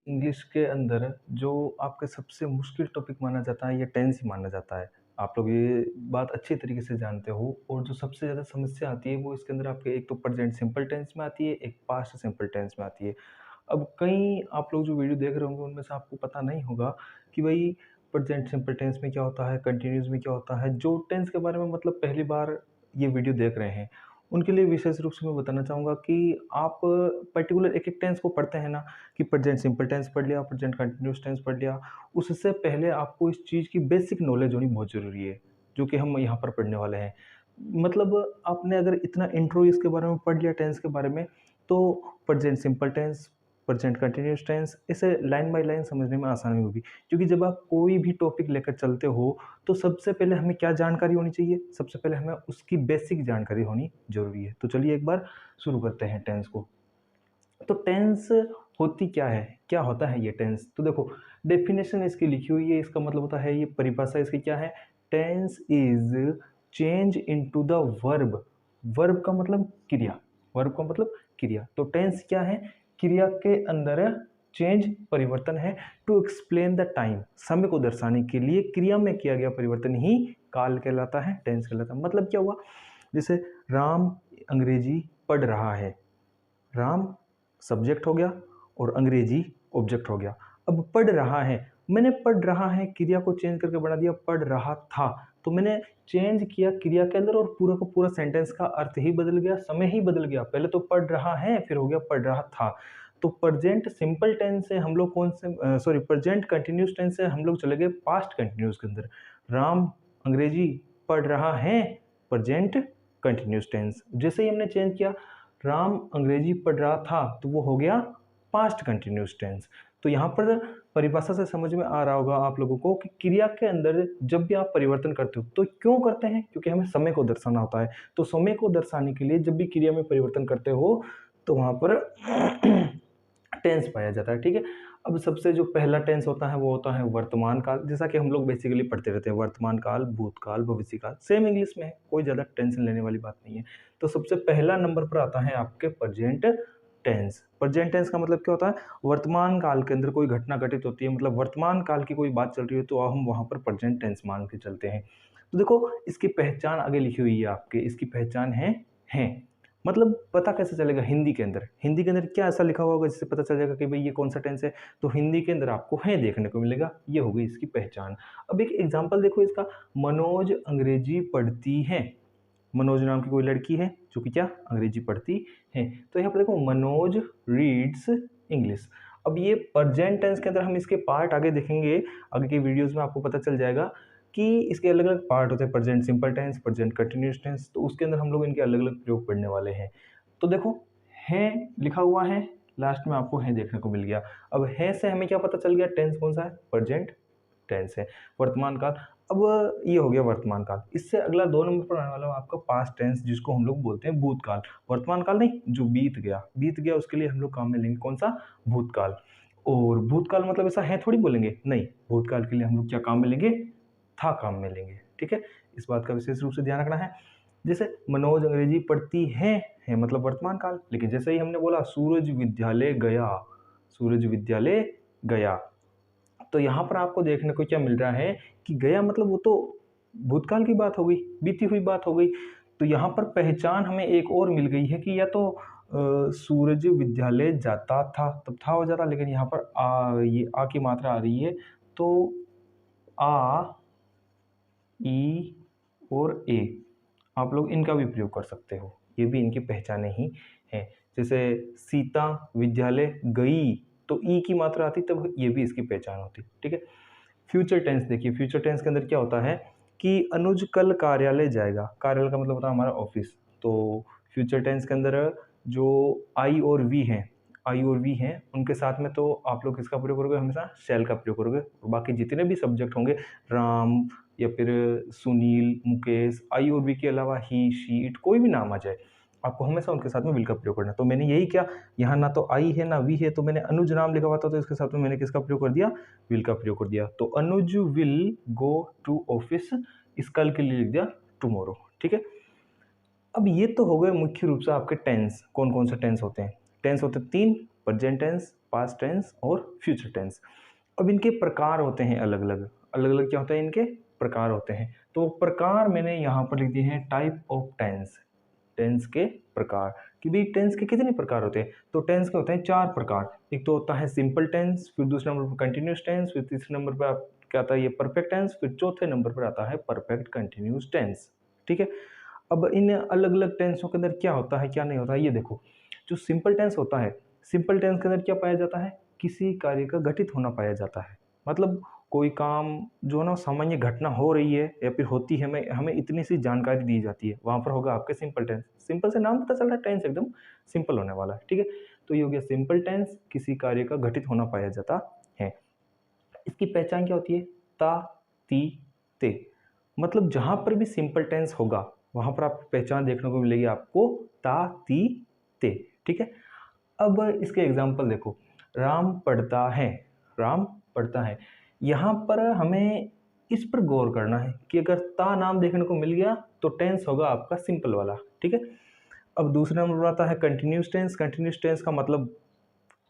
English के अंदर जो आपका सबसे मुश्किल टॉपिक माना जाता है, ये टेंस ही माना जाता है। आप लोग ये बात अच्छी तरीके से जानते हो और जो सबसे ज़्यादा समस्या आती है, वो इसके अंदर आपके एक तो प्रेज़ेंट सिंपल टेंस में आती है, एक पास्ट सिंपल टेंस में आती है। अब कई आप लोग जो वीडियो देख रहे होंगे, उनमें से आपको पता नहीं होगा कि भई प्रेज़ेंट सिंपल टेंस में क्या होता है, कंटीन्यूअस में क्या होता है। जो टेंस के बारे में मतलब पहली बार ये वीडियो देख रहे हैं, उनके लिए विशेष रूप से मैं बताना चाहूँगा कि आप पर्टिकुलर एक-एक टेंस को पढ़ते हैं ना, कि प्रेजेंट सिंपल टेंस पढ़ लिया, प्रेजेंट कंटीन्यूअस टेंस पढ़ लिया, उससे पहले आपको इस चीज़ की बेसिक नॉलेज होनी बहुत ज़रूरी है, जो कि हम यहाँ पर पढ़ने वाले हैं। मतलब आपने अगर इतना इंट्रो इसके बारे में पढ़ लिया टेंस के बारे में, तो present simple tense, present continuous tense इसे लाइन बाय लाइन समझने में आसानी होगी। क्योंकि जब आप कोई भी टॉपिक लेकर चलते हो, तो सबसे पहले हमें क्या जानकारी होनी चाहिए? सबसे पहले हमें उसकी बेसिक जानकारी होनी ज़रूरी है। तो चलिए एक बार शुरू करते हैं टेंस को। तो टेंस होती क्या है? क्या होता है ये टेंस? तो देखो, डेफ़िनेशन इसकी लिखी हुई है, इसका मतलब होता है, ये परिभाषा इसकी क्या है? Tense is change into the verb. Verb का मतलब क्रिया, वर्ब का मतलब क्रिया। तो टेंस क्या है? क्रिया के अंदर चेंज परिवर्तन है, टू एक्सप्लेन द टाइम। समय को दर्शाने के लिए क्रिया में किया गया परिवर्तन ही काल कहलाता है, टेंस कहलाता है। मतलब क्या हुआ? जैसे राम अंग्रेजी पढ़ रहा है। राम सब्जेक्ट हो गया और अंग्रेजी ऑब्जेक्ट हो गया। अब पढ़ रहा है, मैंने पढ़ रहा है क्रिया को चेंज करके बना दिया पढ़ रहा था। तो मैंने चेंज किया क्रिया के अंदर और पूरा का पूरा सेंटेंस का अर्थ ही बदल गया, समय ही बदल गया। पहले तो पढ़ रहा है, फिर हो गया पढ़ रहा था। तो प्रेजेंट सिंपल टेंस से हम लोग प्रेजेंट कंटिन्यूअस टेंस से हम लोग चले गए पास्ट कंटिन्यूअस के अंदर। राम अंग्रेजी पढ़ रहा है, प्रेजेंट कंटिन्यूअस टेंस। जैसे ही हमने चेंज किया, राम अंग्रेजी पढ़ रहा था, तो वो हो गया पास्ट कंटिन्यूअस टेंस। तो यहाँ पर परिभाषा से समझ में आ रहा होगा आप लोगों को कि क्रिया के अंदर जब भी आप परिवर्तन करते हो, तो क्यों करते हैं? क्योंकि हमें समय को दर्शाना होता है। तो समय को दर्शाने के लिए जब भी क्रिया में परिवर्तन करते हो, तो वहाँ पर टेंस पाया जाता है, ठीक है? अब सबसे जो पहला टेंस होता है, वो होता है वर्तमान काल। जैसा कि हम लोग बेसिकली पढ़ते रहते हैं, वर्तमान काल, भूतकाल, भविष्य काल, सेम इंग्लिश में है, कोई ज़्यादा टेंशन लेने वाली बात नहीं है। तो सबसे पहला नंबर पर आता है आपके प्रेजेंट टेंस। प्रेजेंट टेंस का मतलब क्या होता है? वर्तमान काल के अंदर कोई घटना घटित होती है, मतलब वर्तमान काल की कोई बात चल रही है, तो हम वहाँ पर प्रेजेंट टेंस मान के चलते हैं। तो देखो, इसकी पहचान आगे लिखी हुई है आपके, इसकी पहचान है। मतलब पता कैसे चलेगा हिंदी के अंदर? हिंदी के अंदर क्या ऐसा लिखा हुआ होगा जिससे पता चल जाएगा कि भई ये कौन-सा टेंस है? तो हिंदी के अंदर आपको है देखने को मिलेगा, ये हो गई इसकी पहचान। अब एक एग्ज़ाम्पल देखो इसका, मनोज अंग्रेजी पढ़ती है। मनोज नाम की कोई लड़की है जो कि क्या अंग्रेजी पढ़ती है। तो यहाँ पर देखो, मनोज रीड्स इंग्लिश। अब ये प्रेजेंट टेंस के अंदर हम इसके पार्ट आगे देखेंगे, आगे की वीडियोस में आपको पता चल जाएगा कि इसके अलग अलग पार्ट होते हैं, present simple tense, present continuous tense. तो उसके अंदर हम लोग इनके अलग अलग प्रयोग पढ़ने वाले हैं। तो देखो, है लिखा हुआ है, लास्ट में आपको है देखने को मिल गया। अब है से हमें क्या पता चल गया? टेंस कौन सा है? प्रेजेंट टेंस है। वर्तमान काल, अब ये हो गया वर्तमान काल। इससे अगला 2 नंबर पर आने वाला है आपका पास्ट टेंस, जिसको हम लोग बोलते हैं भूतकाल। वर्तमान काल नहीं, जो बीत गया उसके लिए हम लोग काम में लेंगे कौन सा? भूतकाल। और भूतकाल मतलब ऐसा है थोड़ी बोलेंगे, नहीं, भूतकाल के लिए हम लोग क्या काम में लेंगे? था काम में लेंगे, ठीक है? इस बात का विशेष रूप से ध्यान रखना है। जैसे मनोज अंग्रेजी पढ़ती है मतलब वर्तमान काल। लेकिन जैसे ही हमने बोला सूरज विद्यालय गया, सूरज विद्यालय गया, तो यहाँ पर आपको देखने को क्या मिल रहा है कि गया मतलब वो तो भूतकाल की बात हो गई, बीती हुई बात हो गई। तो यहाँ पर पहचान हमें एक और मिल गई है कि या तो सूरज विद्यालय जाता था, तब था हो जाता, लेकिन यहाँ पर ये आ की मात्रा आ रही है, तो आ, ई और ए, आप लोग इनका भी प्रयोग कर सकते हो, ये भी इनकी पहचाने ही हैं। जैसे सीता विद्यालय गई, तो ई की मात्रा आती तब ये भी इसकी पहचान होती, ठीक है? फ्यूचर टेंस देखिए, फ्यूचर टेंस के अंदर क्या होता है कि अनुज कल कार्यालय जाएगा। कार्यालय का मतलब होता है हमारा ऑफिस। तो फ्यूचर टेंस के अंदर जो आई और वी हैं, उनके साथ में तो आप लोग किसका प्रयोग करोगे? हमेशा शैल का प्रयोग करोगे। और बाकी जितने भी सब्जेक्ट होंगे, राम या फिर सुनील, मुकेश, आई और वी के अलावा ही, शी, इट, कोई भी नाम आ जाए, आपको हमेशा उनके साथ में विल का प्रयोग करना है। तो मैंने यही किया, यहाँ ना तो आई है ना वी है, तो मैंने अनुज नाम लिखा हुआ था, तो इसके साथ में मैंने किसका प्रयोग कर दिया? विल का प्रयोग कर दिया। तो अनुज विल गो टू ऑफिस, इस कल के लिए लिख दिया टुमारो, ठीक है? अब ये तो हो गए मुख्य रूप से आपके टेंस। कौन कौन से टेंस होते हैं? टेंस होते हैं 3, प्रेजेंट टेंस, पास्ट टेंस और फ्यूचर टेंस। अब इनके प्रकार होते हैं अलग अलग, अलग अलग क्या होता है, इनके प्रकार होते हैं। तो प्रकार मैंने यहाँ पर लिख दिए हैं टाइप ऑफ टेंस, टेंस के प्रकार, कि भाई टेंस के कितने प्रकार होते हैं। तो टेंस के होते हैं 4 प्रकार। एक तो होता है सिंपल टेंस, फिर दूसरे नंबर पर कंटिन्यूस टेंस, फिर तीसरे नंबर पर क्या आता है ये परफेक्ट टेंस, फिर चौथे नंबर पर आता है परफेक्ट कंटिन्यूस टेंस। ठीक है। अब इन अलग अलग टेंसों के अंदर क्या होता है क्या नहीं होता है ये देखो। जो सिंपल टेंस होता है, सिंपल टेंस के अंदर क्या पाया जाता है, किसी कार्य का घटित होना पाया जाता है। मतलब कोई काम जो है ना सामान्य घटना हो रही है या फिर होती है, हमें हमें इतनी सी जानकारी दी जाती है, वहाँ पर होगा आपके सिंपल टेंस। सिंपल से नाम पता चल रहा है, टेंस एकदम सिंपल होने वाला है। ठीक है। तो ये हो गया सिंपल टेंस, किसी कार्य का घटित होना पाया जाता है। इसकी पहचान क्या होती है, ता, ती, ते। मतलब जहाँ पर भी सिंपल टेंस होगा वहाँ पर आपको पहचान देखने को मिलेगी, आपको ता, ती, ते। ठीक है। अब इसके एग्जाम्पल देखो, राम पढ़ता है, राम पढ़ता है। यहाँ पर हमें इस पर गौर करना है कि अगर ता नाम देखने को मिल गया तो टेंस होगा आपका सिंपल वाला। ठीक है। अब दूसरा नंबर आता है कंटिन्यूस टेंस। कंटिन्यूस टेंस का मतलब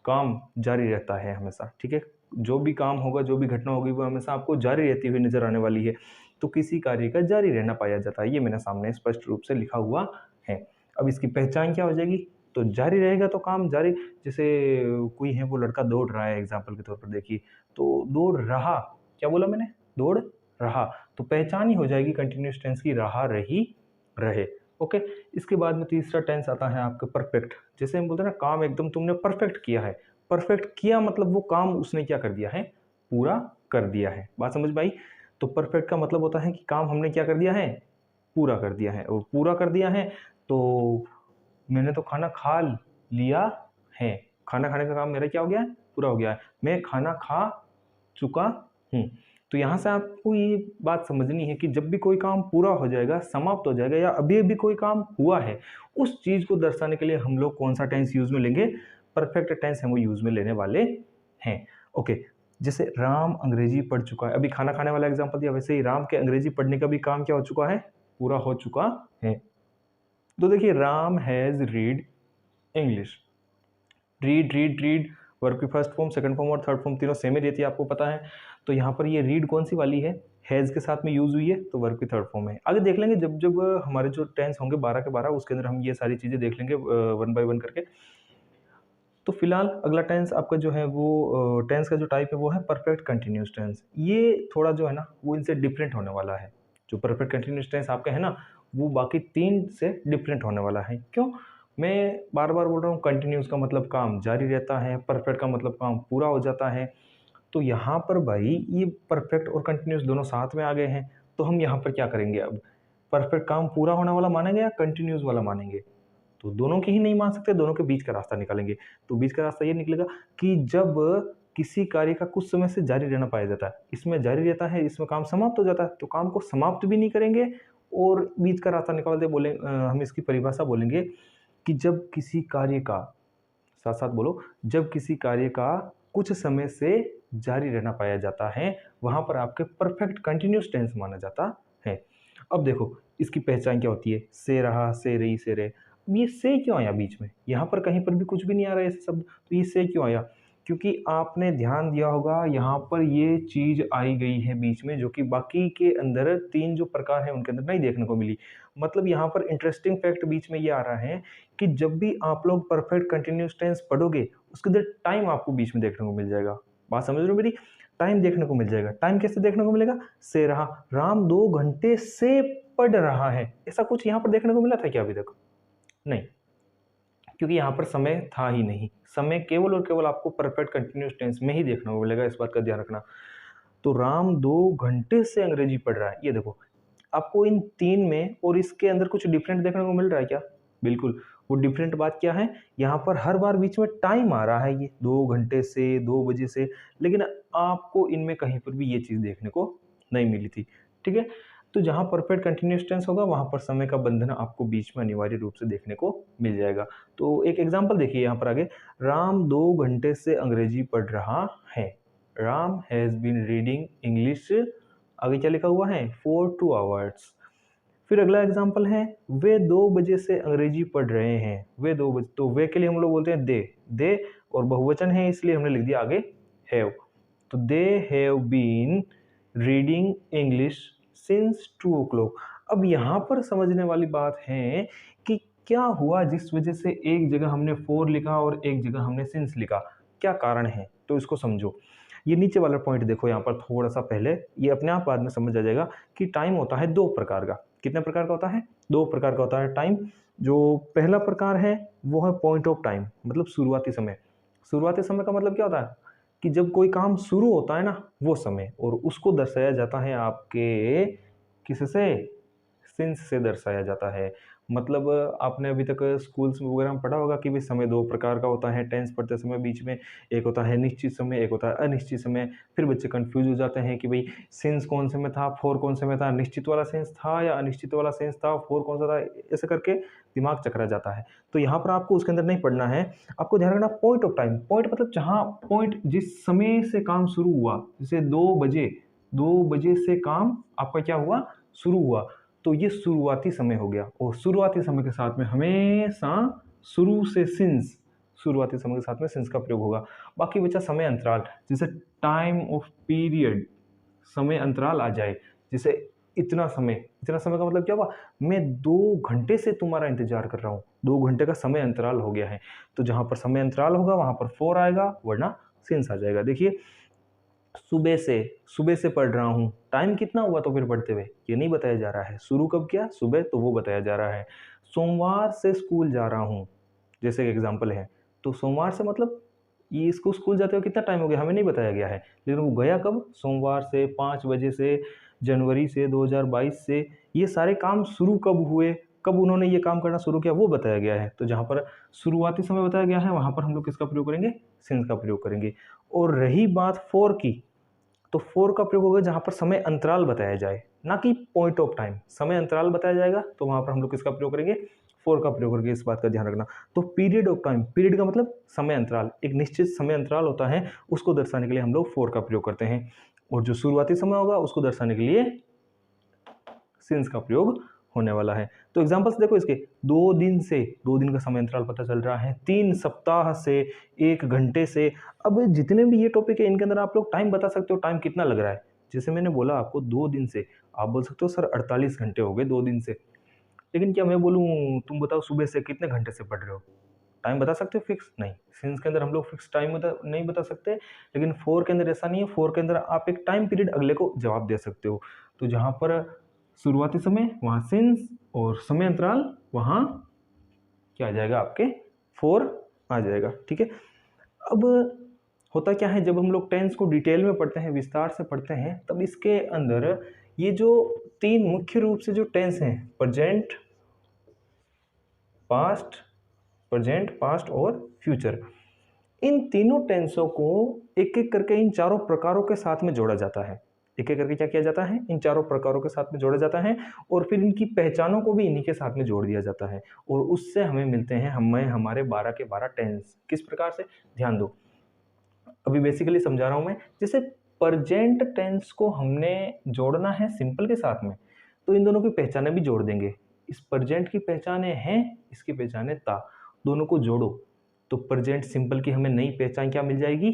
काम जारी रहता है हमेशा। ठीक है। जो भी काम होगा, जो भी घटना होगी वो हमेशा आपको जारी रहती हुई नजर आने वाली है। तो किसी कार्य का जारी रहना पाया जाता है, ये मेरे सामने स्पष्ट रूप से लिखा हुआ है। अब इसकी पहचान क्या हो जाएगी, तो जारी रहेगा तो काम जारी। जैसे कोई है वो लड़का दौड़ रहा है, एग्जाम्पल के तौर पर देखिए, तो दौड़ रहा, क्या बोला मैंने, दौड़ रहा, तो पहचान ही हो जाएगी कंटिन्यूस टेंस की, रहा, रही, रहे। ओके। इसके बाद में तीसरा टेंस आता है आपका परफेक्ट। जैसे हम बोलते हैं ना, काम एकदम तुमने परफेक्ट किया है। परफेक्ट किया मतलब वो काम उसने क्या कर दिया है, पूरा कर दिया है। बात समझ में आई। तो परफेक्ट का मतलब होता है कि काम हमने क्या कर दिया है, पूरा कर दिया है। और पूरा कर दिया है तो मैंने तो खाना खा लिया है, खाना खाने का काम मेरा क्या हो गया है, पूरा हो गया है। मैं खाना खा चुका हूँ। तो यहाँ से आपको ये बात समझनी है कि जब भी कोई काम पूरा हो जाएगा, समाप्त हो जाएगा, या अभी अभी कोई काम हुआ है, उस चीज़ को दर्शाने के लिए हम लोग कौन सा टेंस यूज में लेंगे, परफेक्ट टेंस हम वो यूज में लेने वाले हैं। ओके। जैसे राम अंग्रेजी पढ़ चुका है, अभी खाना खाने वाला एग्जाम्पल दिया, वैसे ही राम के अंग्रेजी पढ़ने का भी काम क्या हो चुका है, पूरा हो चुका है। तो देखिए, Ram has read English. Read read read verb की फर्स्ट फॉर्म, सेकंड फॉर्म और थर्ड फॉर्म तीनों सेम ही रहती है, आपको पता है। तो यहाँ पर ये रीड कौन सी वाली है, हैज़ के साथ में यूज हुई है, तो वर्ब की थर्ड फॉर्म है। आगे देख लेंगे जब जब हमारे जो टेंस होंगे 12 के 12, उसके अंदर हम ये सारी चीज़ें देख लेंगे वन बाय वन करके। तो फिलहाल अगला टेंस आपका जो है वो टेंस का जो टाइप है वो है परफेक्ट कंटिन्यूस टेंस। ये थोड़ा जो है ना वो इनसे डिफरेंट होने वाला है। जो परफेक्ट कंटिन्यूस टेंस आपका है ना, वो बाकी 3 से डिफरेंट होने वाला है। क्यों, मैं बार बार बोल रहा हूँ, कंटिन्यूस का मतलब काम जारी रहता है, परफेक्ट का मतलब काम पूरा हो जाता है। तो यहाँ पर भाई ये परफेक्ट और कंटिन्यूस दोनों साथ में आ गए हैं। तो हम यहाँ पर क्या करेंगे, अब परफेक्ट काम पूरा होने वाला मानेंगे या कंटिन्यूस वाला मानेंगे, तो दोनों के ही नहीं मान सकते, दोनों के बीच का रास्ता निकालेंगे। तो बीच का रास्ता ये निकलेगा कि जब किसी कार्य का कुछ समय से जारी रहना पाया जाता है, इसमें जारी रहता है, इसमें काम समाप्त हो जाता है, तो काम को समाप्त भी नहीं करेंगे और बीच का रास्ता निकालते बोले हम इसकी परिभाषा बोलेंगे कि जब किसी कार्य का, साथ साथ बोलो, जब किसी कार्य का कुछ समय से जारी रहना पाया जाता है, वहां पर आपके परफेक्ट कंटिन्यूस टेंस माना जाता है। अब देखो इसकी पहचान क्या होती है, से रहा, से रही, से रहे। अब ये से क्यों आया बीच में, यहाँ पर कहीं पर भी कुछ भी नहीं आ रहा है ऐसे शब्द, तो ये से क्यों आया, क्योंकि आपने ध्यान दिया होगा यहाँ पर ये चीज आई गई है बीच में, जो कि बाकी के अंदर 3 जो प्रकार है उनके अंदर नहीं देखने को मिली। मतलब यहाँ पर इंटरेस्टिंग फैक्ट बीच में ये आ रहा है कि जब भी आप लोग परफेक्ट कंटिन्यूस टेंस पढ़ोगे, उसके अंदर टाइम आपको बीच में देखने को मिल जाएगा। बात समझ रहे हो मेरी, टाइम देखने को मिल जाएगा। टाइम कैसे देखने को मिलेगा, से रहा, राम 2 घंटे से पढ़ रहा है, ऐसा कुछ यहाँ पर देखने को मिला था क्या अभी तक, नहीं, क्योंकि यहाँ पर समय था ही नहीं। समय केवल और केवल आपको परफेक्ट कंटिन्यूस टेंस में ही देखने को मिलेगा, इस बात का ध्यान रखना। तो राम 2 घंटे से अंग्रेजी पढ़ रहा है, ये देखो आपको इन 3 में और इसके अंदर कुछ डिफरेंट देखने को मिल रहा है क्या, बिल्कुल। वो डिफरेंट बात क्या है, यहाँ पर हर बार बीच में टाइम आ रहा है, ये 2 घंटे से, 2 बजे से, लेकिन आपको इनमें कहीं पर भी ये चीज़ देखने को नहीं मिली थी। ठीक है। तो जहाँ परफेक्ट कंटिन्यूस टेंस होगा वहाँ पर समय का बंधन आपको बीच में अनिवार्य रूप से देखने को मिल जाएगा। तो एक एग्जाम्पल देखिए यहाँ पर आगे, राम 2 घंटे से अंग्रेजी पढ़ रहा है। Ram has been reading English, आगे क्या लिखा हुआ है, फॉर 2 आवर्स। फिर अगला एग्जाम्पल है, वे 2 बजे से अंग्रेजी पढ़ रहे हैं। वे 2 बजे, तो वे के लिए हम लोग बोलते हैं दे, और बहुवचन है इसलिए हमने लिख दिया आगे हैव। तो they have been reading English since 2 o'clock। अब यहाँ पर समझने वाली बात है कि क्या हुआ जिस वजह से एक जगह हमने फोर लिखा और एक जगह हमने सिंस लिखा, क्या कारण है, तो इसको समझो। ये नीचे वाला पॉइंट देखो यहाँ पर थोड़ा सा पहले, ये अपने आप बाद में समझ आ जाएगा कि टाइम होता है 2 प्रकार का। कितने प्रकार का होता है? 2 प्रकार का होता है टाइम। जो पहला प्रकार है वो है पॉइंट ऑफ टाइम, मतलब शुरुआती समय। शुरुआती समय का मतलब क्या होता है कि जब कोई काम शुरू होता है ना वो समय, और उसको दर्शाया जाता है आपके किससे? सिंस से दर्शाया जाता है। मतलब आपने अभी तक स्कूल्स वगैरह में पढ़ा होगा कि भाई समय 2 प्रकार का होता है टेंस पढ़ते समय बीच में, एक होता है निश्चित समय, एक होता है अनिश्चित समय। फिर बच्चे कंफ्यूज हो जाते हैं कि भाई सिंस कौन से में था, फोर कौन से में था, निश्चित वाला सेंस था या अनिश्चित वाला सेंस था, फोर कौन सा था, ऐसे करके दिमाग चकरा जाता है। तो यहाँ पर आपको उसके अंदर नहीं पढ़ना है, आपको ध्यान रखना पॉइंट ऑफ टाइम। पॉइंट मतलब जहाँ पॉइंट जिस समय से काम शुरू हुआ, जैसे 2 बजे से काम आपका क्या हुआ? शुरू हुआ। तो ये शुरुआती समय हो गया, और शुरुआती समय के साथ में हमेशा शुरुआती समय के साथ में सिंस का प्रयोग होगा। बाकी बचा समय अंतराल, जैसे टाइम ऑफ पीरियड, समय अंतराल आ जाए, जैसे इतना समय का मतलब क्या हुआ? मैं 2 घंटे से तुम्हारा इंतजार कर रहा हूँ, 2 घंटे का समय अंतराल हो गया है। तो जहां पर समय अंतराल होगा वहां पर फोर आएगा, वरना सिंस आ जाएगा। देखिए सुबह से पढ़ रहा हूँ, टाइम कितना हुआ तो फिर पढ़ते हुए, ये नहीं बताया जा रहा है। शुरू कब किया? सुबह, तो वो बताया जा रहा है। सोमवार से स्कूल जा रहा हूँ, जैसे एग्जाम्पल है, तो सोमवार से मतलब ये इसको स्कूल जाते हुए कितना टाइम हो गया हमें नहीं बताया गया है, लेकिन वो गया कब? सोमवार से, 5 बजे से, जनवरी से, 2022 से। ये सारे काम शुरू कब हुए, कब उन्होंने ये काम करना शुरू किया, वो बताया गया है। तो जहाँ पर शुरुआती समय बताया गया है वहाँ पर हम लोग किसका प्रयोग करेंगे? सिंस का प्रयोग करेंगे। और रही बात फोर की, तो फोर का प्रयोग होगा जहां पर समय अंतराल बताया जाए, ना कि पॉइंट ऑफ टाइम। समय अंतराल बताया जाएगा तो वहां पर हम लोग किसका प्रयोग करेंगे? फोर का प्रयोग करेंगे। इस बात का ध्यान रखना। तो पीरियड ऑफ टाइम, पीरियड का मतलब समय अंतराल, एक निश्चित समय अंतराल होता है, उसको दर्शाने के लिए हम लोग फोर का प्रयोग करते हैं। और जो शुरुआती समय होगा उसको दर्शाने के लिए सिंस का प्रयोग होने वाला है। तो एग्जांपल्स देखो इसके, 2 दिन से, 2 दिन का समय अंतराल पता चल रहा है, 3 सप्ताह से, 1 घंटे से। अब जितने भी ये टॉपिक है इनके अंदर आप लोग टाइम बता सकते हो, टाइम कितना लग रहा है। जैसे मैंने बोला आपको 2 दिन से, आप बोल सकते हो सर 48 घंटे हो गए 2 दिन से। लेकिन क्या मैं बोलूँ तुम बताओ सुबह से कितने घंटे से पढ़ रहे हो, टाइम बता सकते हो फिक्स? नहीं। सिंस के अंदर हम लोग फिक्स टाइम नहीं बता सकते, लेकिन फोर के अंदर ऐसा नहीं है। फोर के अंदर आप एक टाइम पीरियड अगले को जवाब दे सकते हो। तो जहां पर शुरुआती समय वहां सिंस, और समय अंतराल वहां क्या आ जाएगा आपके? फोर आ जाएगा। ठीक है। अब होता क्या है, जब हम लोग टेंस को डिटेल में पढ़ते हैं, विस्तार से पढ़ते हैं, तब इसके अंदर ये जो 3 मुख्य रूप से जो टेंस हैं, प्रेजेंट, पास्ट और फ्यूचर, इन तीनों टेंसों को एक एक करके इन चारों प्रकारों के साथ में जोड़ा जाता है। एक एक करके क्या किया जाता है? इन चारों प्रकारों के साथ में जोड़ा जाता है, और फिर इनकी पहचानों को भी इन्हीं के साथ में जोड़ दिया जाता है, और उससे हमें मिलते हैं हमारे 12 के 12 टेंस। किस प्रकार से? ध्यान दो, अभी बेसिकली समझा रहा हूं मैं। जैसे प्रेजेंट टेंस को हमने जोड़ना है सिंपल के साथ में, तो इन दोनों की पहचाने भी जोड़ देंगे। इस प्रेजेंट की पहचाने हैं, इसकी पहचाने ता, दोनों को जोड़ो तो प्रेजेंट सिंपल की हमें नई पहचान क्या मिल जाएगी?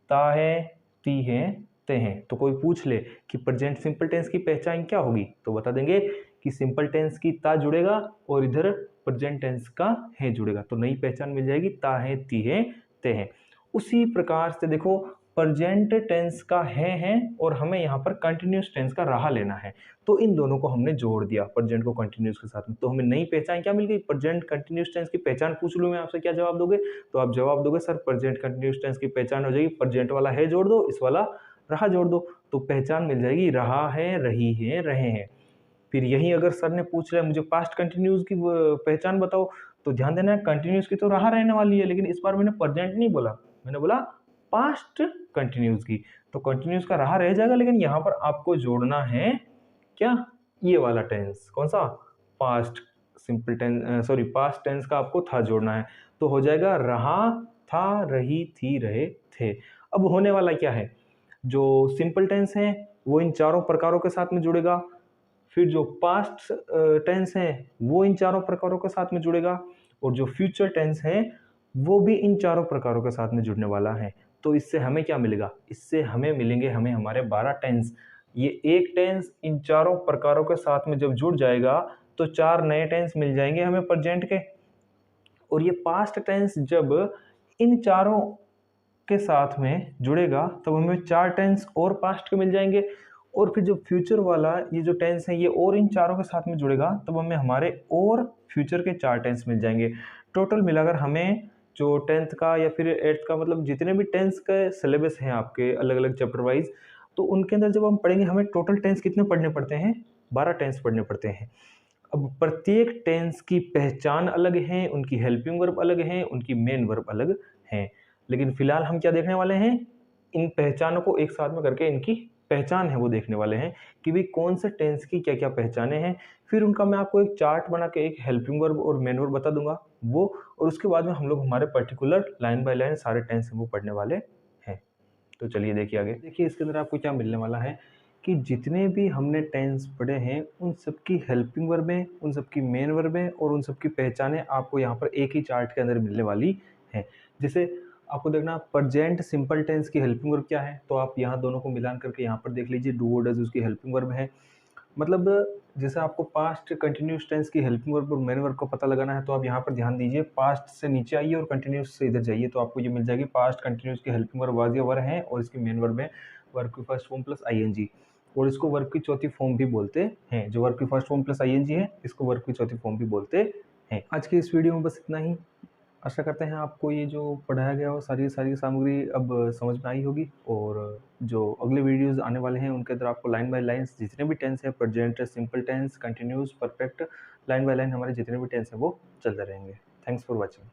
ता है, ती है, ते हैं। तो कोई पूछ ले कि प्रेजेंट सिंपल टेंस की पहचान क्या होगी, तो बता देंगे कि सिंपल टेंस की ता जुड़ेगा और इधर प्रेजेंट टेंस का है जुड़ेगा, तो नई पहचान मिल जाएगी, ता है, ती है, ते हैं। उसी प्रकार से देखो, प्रेजेंट टेंस का है और हमें यहाँ पर कंटिन्यूस टेंस का रहा लेना है, तो इन दोनों को हमने जोड़ दिया प्रेजेंट को कंटिन्यूस के साथ में, तो हमें नई पहचान क्या मिल गई? प्रेजेंट कंटिन्यूस टेंस की पहचान पूछ लूं मैं आपसे, क्या जवाब दोगे? तो आप जवाब दोगे सर प्रेजेंट कंटिन्यूस टेंस की पहचान हो जाएगी, प्रेजेंट वाला है जोड़ दो, इस वाला रहा जोड़ दो, तो पहचान मिल जाएगी रहा है, रही है, रहे हैं। फिर यही अगर सर ने पूछ लिया मुझे पास्ट कंटिन्यूस की पहचान बताओ, तो ध्यान देना कंटिन्यूस की तो रहा रहने वाली है, लेकिन इस बार मैंने प्रेजेंट नहीं बोला, मैंने बोला पास्ट कंटिन्यूस की, तो कंटिन्यूस का रहा रह जाएगा, लेकिन यहाँ पर आपको जोड़ना है क्या? ये वाला टेंस, कौन सा? Past simple tense, sorry past tense का आपको था जोड़ना है, तो हो जाएगा रहा था, रही थी, रहे थे। अब होने वाला क्या है? जो सिंपल टेंस है वो इन चारों प्रकारों के साथ में जुड़ेगा, फिर जो पास्ट टेंस है वो इन चारों प्रकारों के साथ में जुड़ेगा, और जो फ्यूचर टेंस है वो भी इन चारों प्रकारों के साथ में जुड़ने वाला है। तो इससे हमें क्या मिलेगा? इससे हमें मिलेंगे हमें हमारे 12 टेंस। ये एक टेंस इन चारों प्रकारों के साथ में जब जुड़ जाएगा तो 4 नए टेंस मिल जाएंगे हमें प्रेजेंट के। और ये पास्ट टेंस जब इन चारों के साथ में जुड़ेगा तब हमें 4 टेंस और पास्ट के मिल जाएंगे। और फिर जो फ्यूचर वाला ये जो टेंस है ये और इन चारों के साथ में जुड़ेगा तब हमें हमारे और फ्यूचर के 4 टेंस मिल जाएंगे। टोटल मिलाकर हमें जो 10th का या फिर 8th का मतलब जितने भी टेंस के सिलेबस हैं आपके अलग अलग चैप्टर वाइज, तो उनके अंदर जब हम पढ़ेंगे हमें टोटल टेंस कितने पढ़ने पड़ते हैं? 12 टेंस पढ़ने पड़ते हैं। अब प्रत्येक टेंस की पहचान अलग है, उनकी हेल्पिंग वर्ब अलग है, उनकी मेन वर्ब अलग है। लेकिन फिलहाल हम क्या देखने वाले हैं? इन पहचानों को एक साथ में करके इनकी पहचान है वो देखने वाले हैं कि भाई कौन से टेंस की क्या क्या पहचाने हैं। फिर उनका मैं आपको एक चार्ट बना के एक हेल्पिंग वर्ब और मेन वर्ब बता दूंगा वो, और उसके बाद में हम लोग हमारे पर्टिकुलर लाइन बाय लाइन सारे टेंस हैं वो पढ़ने वाले हैं। तो चलिए देखिए आगे। देखिए इसके अंदर आपको क्या मिलने वाला है कि जितने भी हमने टेंस पढ़े हैं उन सबकी हेल्पिंग वर्बें, उन सबकी मेन वर्बें और उन सबकी पहचानें आपको यहाँ पर एक ही चार्ट के अंदर मिलने वाली हैं। जैसे आपको देखना प्रेजेंट सिंपल टेंस की हेल्पिंग वर्ब क्या है, तो आप यहाँ दोनों को मिलान करके यहाँ पर देख लीजिए डू और डज उसकी हेल्पिंग वर्ब है। मतलब जैसे आपको पास्ट कंटिन्यूस टेंस की हेल्पिंग वर्ब और मेन वर्ब को पता लगाना है तो आप यहाँ पर ध्यान दीजिए, पास्ट से नीचे आइए और कंटिन्यूस से इधर जाइए तो आपको ये मिल जाएगी। पास्ट कंटिन्यूस की हेल्पिंग वर्ब वाज या वर है और इसकी मेन वर्ब है वर्ब की फर्स्ट फॉर्म प्लस आईएनजी, और इसको वर्ब की चौथी फॉर्म भी बोलते हैं। जो वर्ब की फर्स्ट फॉर्म प्लस आईएनजी है इसको वर्ब की चौथी फॉर्म भी बोलते हैं। आज की इस वीडियो में बस इतना ही। आशा करते हैं आपको ये जो पढ़ाया गया हो सारी सारी सामग्री अब समझ में आई होगी, और जो अगले वीडियोस आने वाले हैं उनके अंदर आपको लाइन बाय लाइन जितने भी टेंस है present simple tense continuous perfect line by line हमारे जितने भी टेंस हैं वो चलते रहेंगे। Thanks for watching.